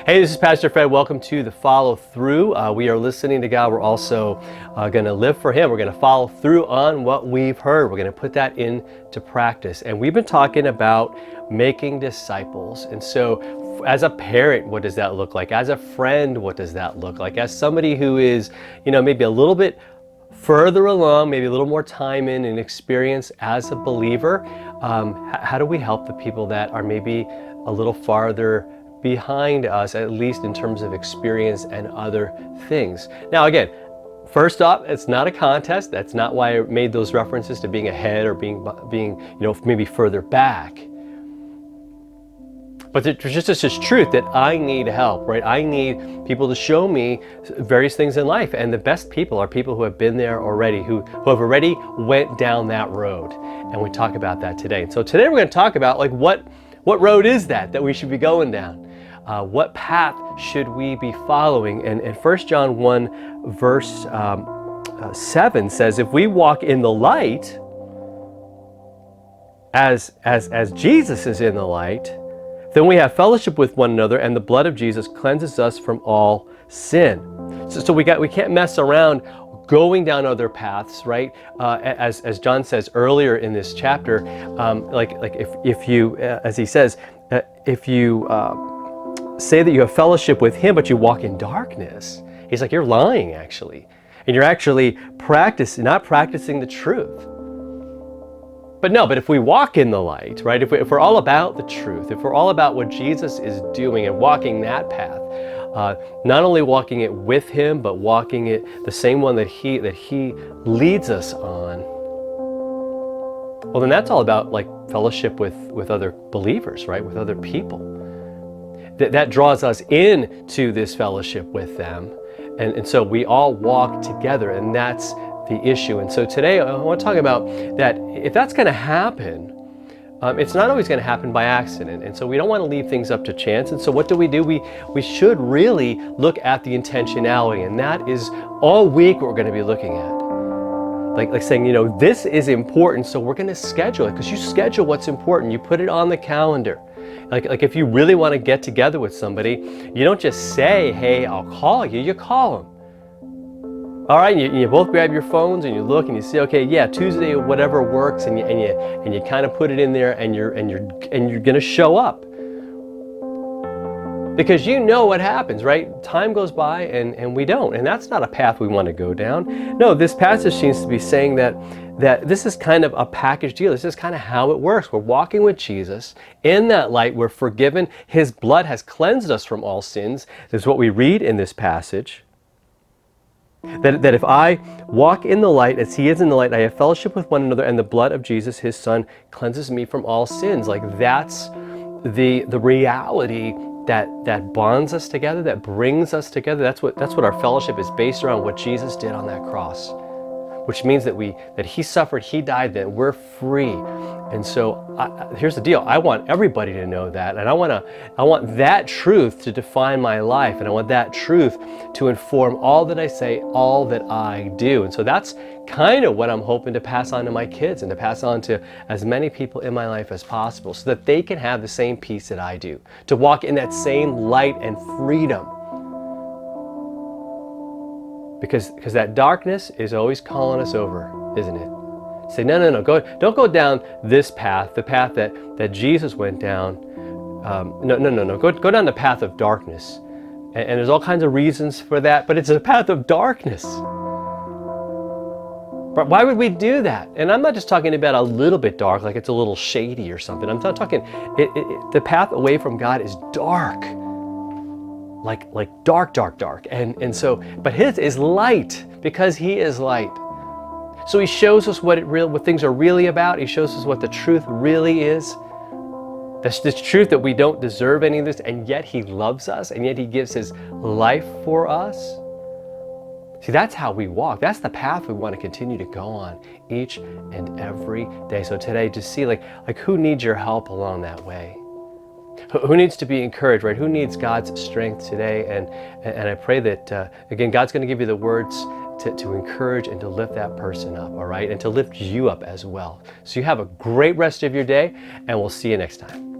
Hey, this is Pastor Fred. Welcome to the Follow Through. We are listening to God. We're also going to live for Him. We're going to follow through on what we've heard. We're going to put that into practice. And we've been talking about making disciples. And so as a parent, what does that look like? As a friend, what does that look like? As somebody who is, maybe a little bit further along, maybe a little more time in and experience as a believer, how do we help the people that are maybe a little farther behind us, at least in terms of experience and other things? Now, again, first off, it's not a contest. That's not why I made those references to being ahead or being maybe further back. But there's just this truth that I need help, right? I need people to show me various things in life. And the best people are people who have been there already, who have already went down that road. And we talk about that today. And so today we're going to talk about what road is that we should be going down? What path should we be following? And 1 John 1 verse 7 says, if we walk in the light, as Jesus is in the light, then we have fellowship with one another, and the blood of Jesus cleanses us from all sin. So we can't mess around going down other paths, right? As John says earlier in this chapter, if you, as he says, if you say that you have fellowship with Him, but you walk in darkness, he's like, you're lying actually, and you're actually not practicing the truth. But if we walk in the light, right? If we're all about the truth, if we're all about what Jesus is doing and walking that path, not only walking it with Him, but walking it the same one that He leads us on, well, then that's all about fellowship with other believers, right? With other people. That draws us into this fellowship with them, and so we all walk together, and that's the issue. And so today I want to talk about that. If that's going to happen, it's not always going to happen by accident, and so we don't want to leave things up to chance. And so what do? We should really look at the intentionality, and that is all week what we're going to be looking at. Like saying, this is important, so we're going to schedule it, because you schedule what's important. You put it on the calendar. Like if you really want to get together with somebody, you don't just say, hey, I'll call you. You call them. All right, you both grab your phones and you look and you say, okay, yeah, Tuesday or whatever works, and you kind of put it in there, and you're going to show up, because you know what happens, right? Time goes by and we don't, and that's not a path we want to go down. No, this passage seems to be saying that this is kind of a package deal. This is kind of how it works. We're walking with Jesus in that light. We're forgiven. His blood has cleansed us from all sins. This is what we read in this passage. That if I walk in the light as He is in the light, I have fellowship with one another, and the blood of Jesus, His Son, cleanses me from all sins. That's the reality that bonds us together, that brings us together. That's what our fellowship is based around, what Jesus did on that cross, which means that He suffered, He died, that we're free. And so here's the deal. I want everybody to know that, and I want that truth to define my life, and I want that truth to inform all that I say, all that I do. And so that's kind of what I'm hoping to pass on to my kids, and to pass on to as many people in my life as possible, so that they can have the same peace that I do, to walk in that same light and freedom. Because that darkness is always calling us over, isn't it? Say, no, don't go down this path, the path that Jesus went down. No. Go down the path of darkness. And there's all kinds of reasons for that, but it's a path of darkness. But why would we do that? And I'm not just talking about a little bit dark, like it's a little shady or something. I'm not talking, the path away from God is dark. Like dark. And so, but His is light, because He is light. So He shows us what things are really about. He shows us what the truth really is. That's this truth that we don't deserve any of this, and yet He loves us, and yet He gives His life for us. See, that's how we walk. That's the path we want to continue to go on each and every day. So today, just see who needs your help along that way. Who needs to be encouraged, right? Who needs God's strength today? And I pray that, again, God's going to give you the words to encourage and to lift that person up, all right? And to lift you up as well. So you have a great rest of your day, and we'll see you next time.